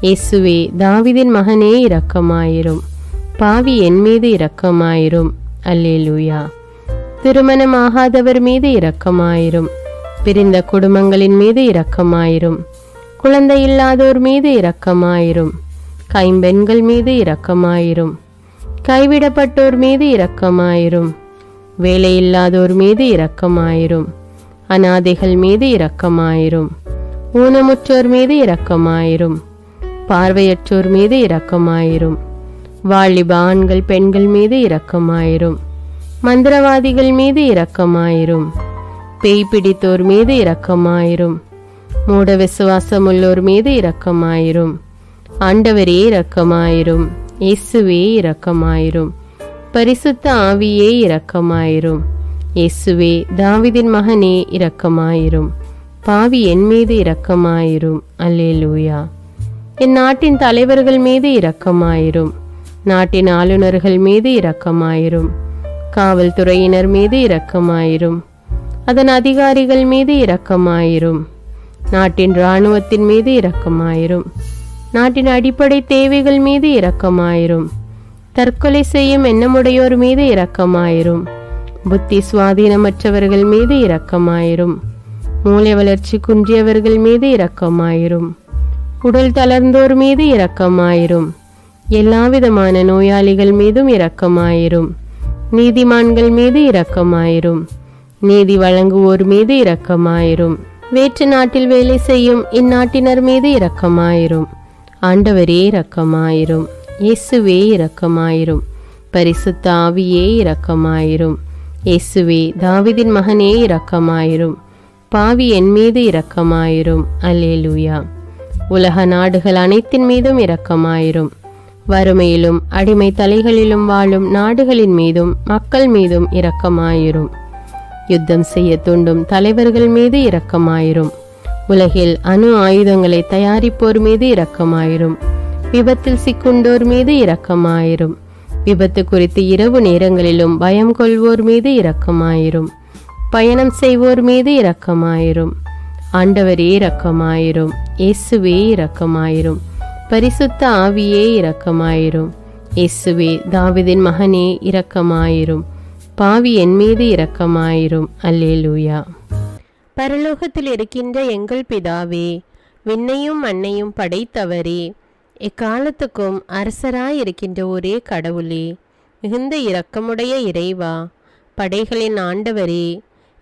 இயேசுவே, தாவீதின் மகனே இரக்கமாயிரும். பாவி என் மீது இரக்கமாயிரும். அல்லேலூயா. திருமணமாகாதவர் மீது இரக்கமாயிரும். பிரிந்த குடும்பங்களின் மீது இரக்கமாயிரும். குழந்தை இல்லாதோர் மீது இரக்கமாயிரும். கைம்பெண்கள் மீது இரக்கமாயிரும். கைவிடப்பட்டோர் மீது இரக்கமாயிரும். வேலையில்லாதோர் மீது இரக்கமாயிரும். அநாதைகள் மீது இரக்கமாயிரும். ஊனமுற்றோர் மீது இரக்கமாயிரும். பார்வையற்றோர் மீது இரக்கமாயிரும். வாலிப ஆண்கள் பெண்கள் மீது இரக்கமாயிரும். மந்திரவாதிகள் மீது இரக்கமாயிரும். பேய் பிடித்தோர் மீது இரக்கமாயிரும். மூட விசுவாசமுள்ளோர் மீது இரக்கமாயிரும். ஆண்டவரே இரக்கமாயிரும். இயேசுவே இரக்கமாயிரும். பரிசுத்த ஆவியே இரக்கமாயிரும். இயேசுவே தாவீதின் மகனே இரக்கமாயிரும். பாவி என் மீது இரக்கமாயிரும். அல்லேலூயா. என் நாட்டின் தலைவர்கள் மீது இரக்கமாயிரும். நாட்டின் ஆளுநர்கள் மீது இரக்கமாயிரும். காவல்துறையினர் மீது இரக்கமாயிரும். அதன் அதிகாரிகள் மீது இரக்கமாயிரும். நாட்டின் இராணுவத்தின் மீது இரக்கமாயிரும். நாட்டின் அடிப்படை தேவைகள் மீது இரக்கமாயிரும். தற்கொலை செய்யும் எண்ணமுடையோர் மீது இரக்கமாயிரும். புத்தி சுவாதீனமற்றவர்கள் மீது இரக்கமாயிரும். மூளை வளர்ச்சி குன்றியவர்கள் மீது இரக்கமாயிரும். உடல் தளர்ந்தோர் மீது இரக்கமாயிரும். எல்லாவிதமான நோயாளிகள் மீதும் இரக்கமாயிரும். நீதிமான்கள் மீது இரக்கமாயிரும். நீதி வழங்குவோர் மீது இரக்கமாயிரும். வேற்று நாட்டில் வேலை செய்யும் இந்நாட்டினர் மீது இரக்கமாயிரும். ஆண்டவரே இரக்கமாயிரும். இயேசுவே இரக்கமாயிரும். பரிசுத்த ஆவியே இரக்கமாயிரும். இயேசுவே தாவீதின் மகனே இரக்கமாயிரும். பாவி என் மீது இரக்கமாயிரும். அல்லேலூயா. உலக நாடுகள் அனைத்தின் மீதும் இரக்கமாயிரும். வறுமையிலும் அடிமை தலைகளிலும் வாழும் நாடுகளின் மீதும் மக்கள் மீதும் இரக்கமாயிரும். யுத்தம் செய்ய தூண்டும் தலைவர்கள் மீது இரக்கமாயிரும். உலகில் அணு ஆயுதங்களை தயாரிப்போர் மீது இரக்கமாயிரும். விபத்தில் சிக்குண்டோர் மீது இரக்கமாயிரும். விபத்து குறித்து இரவு நேரங்களிலும் பயம் கொள்வோர் மீது இரக்கமாயிரும். பயணம் செய்வோர் மீது இரக்கமாயிரும். ஆண்டவரே இரக்கமாயிரும். இயேசுவே இரக்கமாயிரும். பரிசுத்த ஆவியே இரக்கமாயிரும். இயேசுவே தாவீதின் மகனே இரக்கமாயிரும். பாவி என் மீது இரக்கமாயிரும். அல்லேலூயா. பரலோகத்தில் இருக்கின்ற எங்கள் பிதாவே, விண்ணையும் மண்ணையும் படைத்தவரே, எக்காலத்துக்கும் அரசராயிருக்கின்ற ஒரே கடவுளே, மிகுந்த இரக்கமுடைய இறைவா, படைகளின் ஆண்டவரே,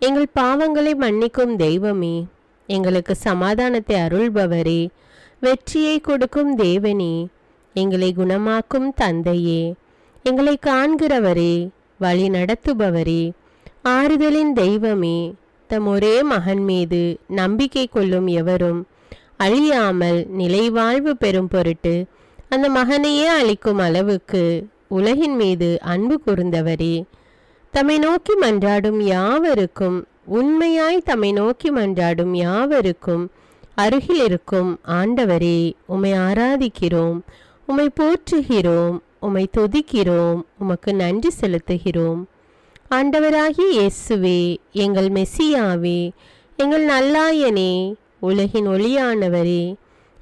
எங்கள் பாவங்களை மன்னிக்கும் தெய்வமே, எங்களுக்கு சமாதானத்தை அருள்பவரே, வெற்றியை கொடுக்கும் தேவனே, எங்களை குணமாக்கும் தந்தையே, எங்களை காண்கிறவரே, வழி நடத்துபவரே, ஆறுதலின் தெய்வமே, தம் ஒரே மகன் மீது நம்பிக்கை கொள்ளும் எவரும் அழியாமல் நிலைவாழ்வு பெறும் பொருட்டு அந்த மகனையே அளிக்கும் அளவுக்கு உலகின் மீது அன்பு கூர்ந்தவரே, தம்மை நோக்கி மன்றாடும் யாவருக்கும், உண்மையாய் தம்மை நோக்கி மன்றாடும் யாவருக்கும் அருகில் இருக்கும் ஆண்டவரே, உம்மை ஆராதிக்கிறோம், உம்மை போற்றுகிறோம், உம்மை துதிக்கிறோம், உமக்கு நன்றி செலுத்துகிறோம். ஆண்டவராகிய இயேசுவே, எங்கள் மெசியாவே, எங்கள் நல்லாயனே, உலகின் ஒளியானவரே,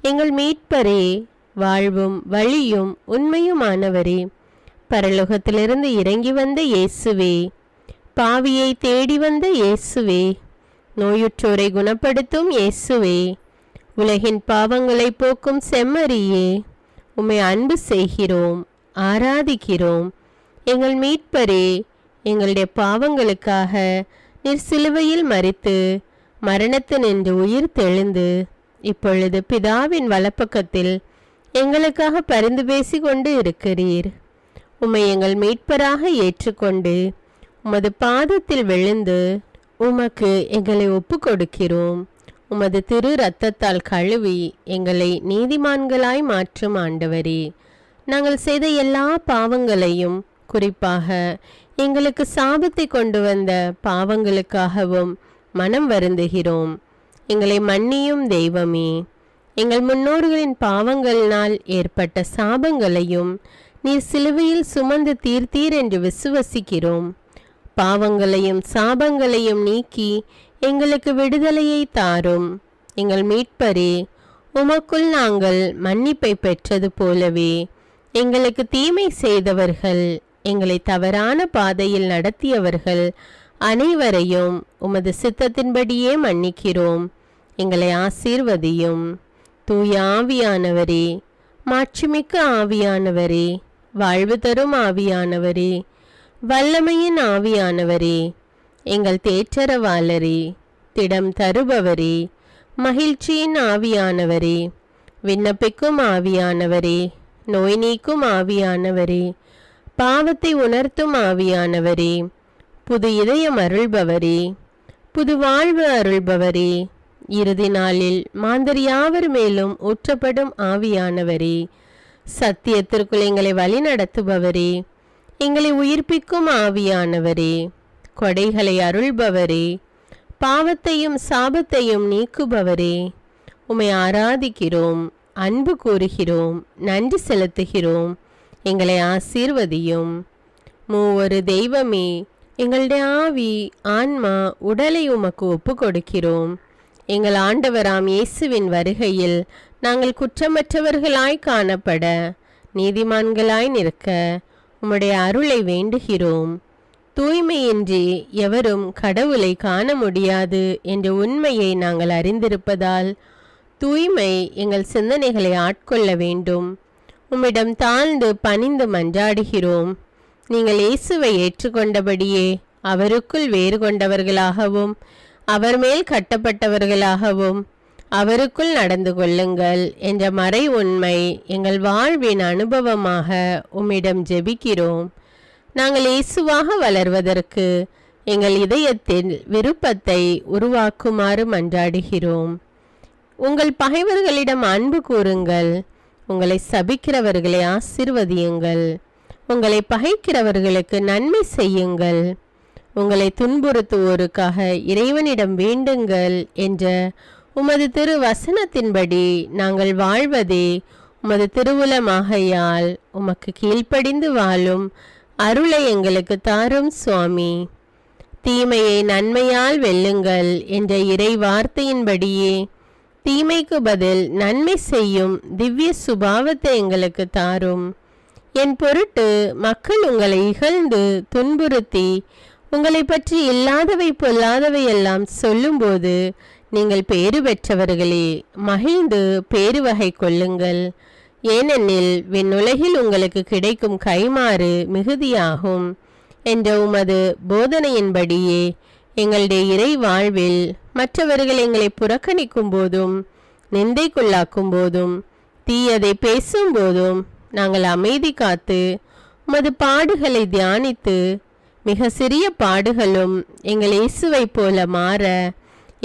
எங்கள் மீட்பரே, வாழ்வும் வழியும் உண்மையுமானவரே, பரலோகத்திலிருந்து இறங்கி வந்த இயேசுவே, பாவியை தேடி வந்த இயேசுவே, நோயுற்றோரை குணப்படுத்தும் இயேசுவே, உலகின் பாவங்களை போக்கும் செம்மறியே, உம்மை அன்பு செய்கிறோம், ஆராதிக்கிறோம். எங்கள் மீட்பரே, எங்களுடைய பாவங்களுக்காக நீர் சிலுவையில் மரித்து மரணத்தினின்று உயிர் தெழுந்து இப்பொழுது பிதாவின் வலப்பக்கத்தில் எங்களுக்காக பரிந்து பேசி கொண்டு இருக்கிறீர். உம்மை எங்கள் மீட்பராக ஏற்றுக்கொண்டு உமது பாதத்தில் விழுந்து உமக்கு எங்களை ஒப்பு கொடுக்கிறோம். உமது திரு இரத்தத்தால் கழுவி எங்களை நீதிமான்களாய் மாற்றும் ஆண்டவரே, நாங்கள் செய்த எல்லா பாவங்களையும், குறிப்பாக எங்களுக்கு சாபத்தை கொண்டு வந்த பாவங்களுக்காகவும் மனம் வருந்துகிறோம். எங்களை மன்னியும் தெய்வமே, எங்கள் முன்னோர்களின் பாவங்களினால் ஏற்பட்ட சாபங்களையும் நீர் சிலுவையில் சுமந்து தீர்த்தீர் என்று விசுவசிக்கிறோம். பாவங்களையும் சாபங்களையும் நீக்கி எங்களுக்கு விடுதலையை தாரும். எங்கள் மீட்பரே, உமக்குள் நாங்கள் மன்னிப்பை பெற்றது போலவே எங்களுக்கு தீமை செய்தவர்கள், எங்களை தவறான பாதையில் நடத்தியவர்கள் அனைவரையும் உமது சித்தத்தின்படியே மன்னிக்கிறோம். எங்களை ஆசீர்வதியும். தூய ஆவியானவரே, மாட்சிமிக்க ஆவியானவரே, வாழ்வு தரும் ஆவியானவரே, வல்லமையின் ஆவியானவரே, எங்கள் தேற்றரவாளரே, திடம் தருபவரே, மகிழ்ச்சியின் ஆவியானவரே, விண்ணப்பிக்கும் ஆவியானவரே, நோய் நீக்கும் ஆவியானவரே, பாவத்தை உணர்த்தும் ஆவியானவரே, புது இதயம் அருள்பவரே, புது வாழ்வு அருள்பவரே, இறுதி நாளில் மாந்தர் யாவர் மேலும் ஊற்றப்படும் ஆவியானவரே, சத்தியத்திற்குள் எங்களை வழி நடத்துபவரே, எங்களை உயிர்ப்பிக்கும் ஆவியானவரே, கொடைகளை அருள்பவரே, பாவத்தையும் சாபத்தையும் நீக்குபவரே, உம்மை ஆராதிக்கிறோம், அன்பு கூறுகிறோம், நன்றி செலுத்துகிறோம். எங்களை ஆசீர்வதியும். மூவொரு தெய்வமே, எங்களுடைய ஆவி, ஆன்மா, உடலை உமக்கு ஒப்பு கொடுக்கிறோம். எங்கள் ஆண்டவராம் இயேசுவின் வருகையில் நாங்கள் குற்றமற்றவர்களாய் காணப்பட, நீதிமான்களாய் நிற்க உம்முடைய அருளை வேண்டுகிறோம். தூய்மையின்றி எவரும் கடவுளை காண முடியாது என்ற உண்மையை நாங்கள் அறிந்திருப்பதால் தூய்மை எங்கள் சிந்தனைகளை ஆட்கொள்ள வேண்டும். உம்மிடம் தாழ்ந்து பணிந்து மன்றாடுகிறோம். நீங்கள் இயேசுவை ஏற்றுக்கொண்டபடியே அவருக்குள் வேறு கொண்டவர்களாகவும் அவர் மேல் கட்டப்பட்டவர்களாகவும் அவருக்குள் நடந்து கொள்ளுங்கள் என்ற மறை உண்மை எங்கள் வாழ்வின் அனுபவமாக உம்மிடம் ஜெபிக்கிறோம். நாங்கள் இயேசுவாக வளர்வதற்கு எங்கள் இதயத்தில் விருப்பத்தை உருவாக்குமாறு மன்றாடுகிறோம். உங்கள் பகைவர்களிடம் அன்பு கூறுங்கள், உங்களை சபிக்கிறவர்களை ஆசீர்வதியுங்கள், உங்களை பகைக்கிறவர்களுக்கு நன்மை செய்யுங்கள், உங்களை துன்புறுத்துவோருக்காக இறைவனிடம் வேண்டுங்கள் என்ற உமது திரு வசனத்தின்படி நாங்கள் வாழ்வதே உமது திருவுலமாகையால் உமக்கு கீழ்ப்படிந்து வாழும் அருளை எங்களுக்கு தாரும் சுவாமி. தீமையை நன்மையால் வெல்லுங்கள் என்ற இறை வார்த்தையின்படியே தீமைக்கு பதில் நன்மை செய்யும் திவ்ய சுபாவத்தை எங்களுக்கு தாரும். என் பொருட்டு மக்கள் உங்களை இகழ்ந்து துன்புறுத்தி உங்களை பற்றி இல்லாதவை பொல்லாதவை எல்லாம் சொல்லும்போது நீங்கள் பேறு பெற்றவர்களே, மகிழ்ந்து பேறு வகை கொள்ளுங்கள். ஏனெனில் விண்ணுலகில் உங்களுக்கு கிடைக்கும் கைமாறு மிகுதியாகும் என்ற உமது போதனையின்படியே எங்களுடைய இறை வாழ்வில் மற்றவர்கள் எங்களை புறக்கணிக்கும் போதும் நிந்தைக்குள்ளாக்கும் போதும் தீயதை பேசும்போதும் நாங்கள் அமைதி காத்து உமது பாடுகளை தியானித்து மிக சிறிய பாடுகளும் எங்கள் இயேசுவை போல மாற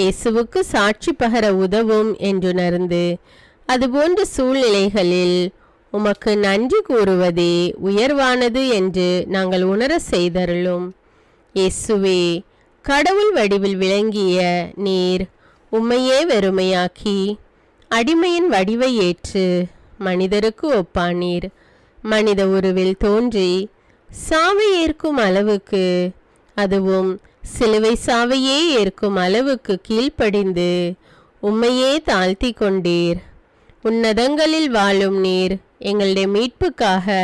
இயேசுவுக்கு சாட்சி பகர உதவும் என்றுணர்ந்து அதுபோன்ற சூழ்நிலைகளில் உமக்கு நன்றி கூறுவதே உயர்வானது என்று நாங்கள் உணர செய்தருளும். இயேசுவே, கடவுள் வடிவில் விளங்கிய நீர் உம்மையே வெறுமையாக்கி அடிமையின் வடிவை ஏற்று மனிதருக்கு ஒப்பானீர். மனித உருவில் தோன்றி சாவை ஏற்கும் அளவுக்கு, அதுவும் சிலுவை சாவையே ஏற்கும் அளவுக்கு கீழ்ப்படிந்து உம்மையே தாழ்த்தி கொண்டீர். உன்னதங்களில் வாழும் நீர் எங்களுடைய மீட்புக்காக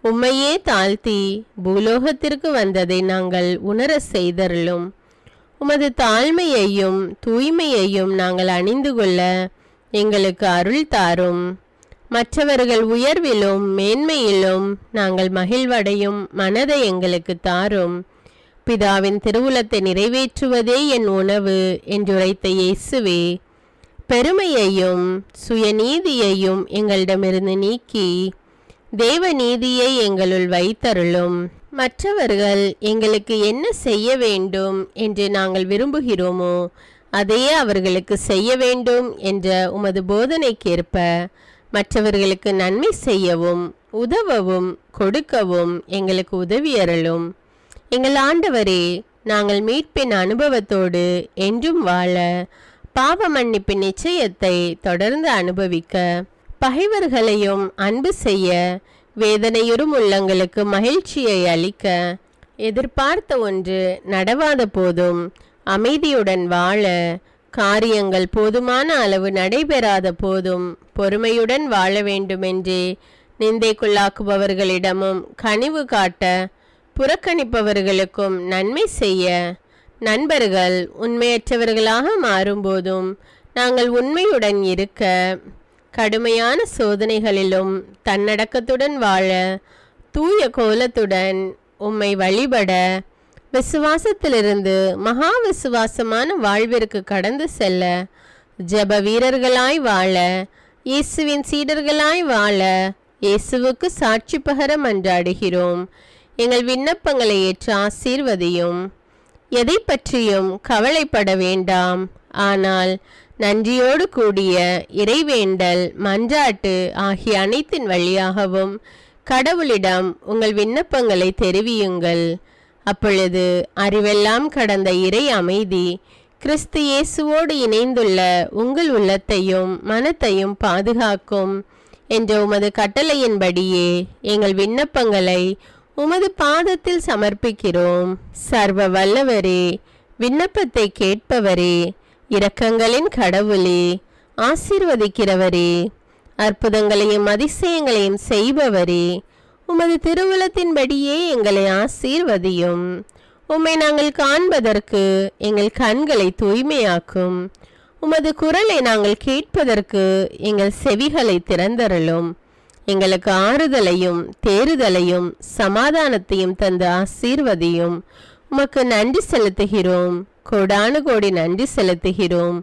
உம்மையே தாழ்த்தி பூலோகத்திற்கு வந்ததை நாங்கள் உணர செய்தருளும். உமது தாழ்மையையும் தூய்மையையும் நாங்கள் அணிந்து கொள்ள எங்களுக்கு அருள் தாரும். மற்றவர்கள் உயர்விலும் மேன்மையிலும் நாங்கள் மகிழ்வடையும் மனதை எங்களுக்கு தாரும். பிதாவின் திருவுலத்தை நிறைவேற்றுவதே என் உணவு என்றுரைத்த இயேசுவே, பெருமையையும் சுயநீதியையும் எங்களிடமிருந்து நீக்கி தேவ நீதியை எங்களுள் வைத்தருளும். மற்றவர்கள் எங்களுக்கு என்ன செய்ய வேண்டும் என்று நாங்கள் விரும்புகிறோமோ அதையே அவர்களுக்கு செய்ய வேண்டும் என்ற உமது போதனைக்கேற்ப மற்றவர்களுக்கு நன்மை செய்யவும் உதவவும் கொடுக்கவும் எங்களுக்கு உதவியருளும். எங்கள் ஆண்டவரே, நாங்கள் மீட்பின் அனுபவத்தோடு என்றும் வாழ, பாவ மன்னிப்பின் நிச்சயத்தை தொடர்ந்து அனுபவிக்க, பகைவர்களையும் அன்பு செய்ய, வேதனையுறும் உள்ளங்களுக்கு மகிழ்ச்சியை அளிக்க, எதிர்பார்த்த ஒன்று நடவாத போதும் அமைதியுடன் வாழ, காரியங்கள் போதுமான அளவு நடைபெறாத போதும் பொறுமையுடன் வாழ வேண்டுமென்றே நிந்தைக்குள்ளாக்குபவர்களிடமும் கனிவு காட்ட, புறக்கணிப்பவர்களுக்கும் நன்மை செய்ய, நண்பர்கள் உண்மையற்றவர்களாக மாறும்போதும் நாங்கள் உண்மையுடன் இருக்க, கடுமையான சோதனைகளிலும் தன்னடக்கத்துடன் வாழ, தூய கோலத்துடன் உம்மை வழிபட விசுவாசத்திலிருந்து மகா விசுவாசமான வாழ்விற்கு கடந்து செல்ல, ஜெப வீரர்களாய் வாழ, இயேசுவின் சீடர்களாய் வாழ, இயேசுவுக்கு சாட்சி பகர மன்றாடுகிறோம். எங்கள் விண்ணப்பங்களை ஏற்று ஆசீர்வதியும். எதை பற்றியும் கவலைப்பட வேண்டாம். ஆனால் நன்றியோடு கூடிய இறைவேண்டல், மன்றாட்டு ஆகிய அனைத்தின் வழியாகவும் கடவுளிடம் உங்கள் விண்ணப்பங்களை தெரிவியுங்கள். அப்பொழுது அறிவெல்லாம் கடந்த இறை அமைதி கிறிஸ்து இயேசுவோடு இணைந்துள்ள உங்கள் உள்ளத்தையும் மனத்தையும் பாதுகாக்கும் என்ற உமது கட்டளையின்படியே எங்கள் விண்ணப்பங்களை உமது பாதத்தில் சமர்ப்பிக்கிறோம். சர்வ வல்லவரே, விண்ணப்பத்தை கேட்பவரே, இரக்கங்களின் கடவுளே, ஆசீர்வதிக்கிறவரே, அற்புதங்களையும் அதிசயங்களையும் செய்பவரே, உமது திருவுளத்தின்படியே எங்களை ஆசீர்வதியும். உம்மை நாங்கள் காண்பதற்கு எங்கள் கண்களை தூய்மையாக்கும். உமது குரலை நாங்கள் கேட்பதற்கு எங்கள் செவிகளை திறந்தருளும். எங்களுக்கு ஆறுதலையும் தேறுதலையும் சமாதானத்தையும் தந்து ஆசீர்வதியும். உமக்கு நன்றி செலுத்துகிறோம். கோடானு கோடி நன்றி செலுத்துகிறோம்.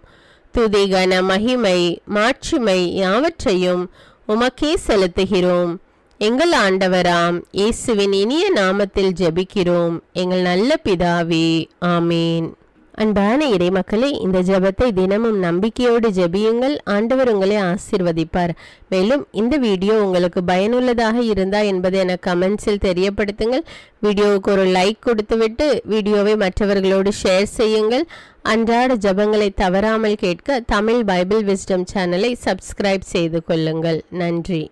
துதி, கன, மகிமை, மாட்சிமை யாவற்றையும் உமக்கே செலுத்துகிறோம். எங்கள் ஆண்டவராம் இயேசுவின் இனிய நாமத்தில் ஜெபிக்கிறோம் எங்கள் நல்ல பிதாவே, ஆமேன். அன்பான இறைமக்களே, இந்த ஜெபத்தை தினமும் நம்பிக்கையோடு ஜெபியுங்கள். ஆண்டவர் உங்களை ஆசீர்வதிப்பார். மேலும் இந்த வீடியோ உங்களுக்கு பயனுள்ளதாக இருந்தா என்பதை எனக்கு கமெண்ட்ஸில் தெரியப்படுத்துங்கள். வீடியோவுக்கு ஒரு லைக் கொடுத்துவிட்டு வீடியோவை மற்றவர்களோடு ஷேர் செய்யுங்கள். அன்றாட ஜெபங்களை தவறாமல் கேட்க தமிழ் பைபிள் விஸ்டம் சேனலை சப்ஸ்கிரைப் செய்து கொள்ளுங்கள். நன்றி.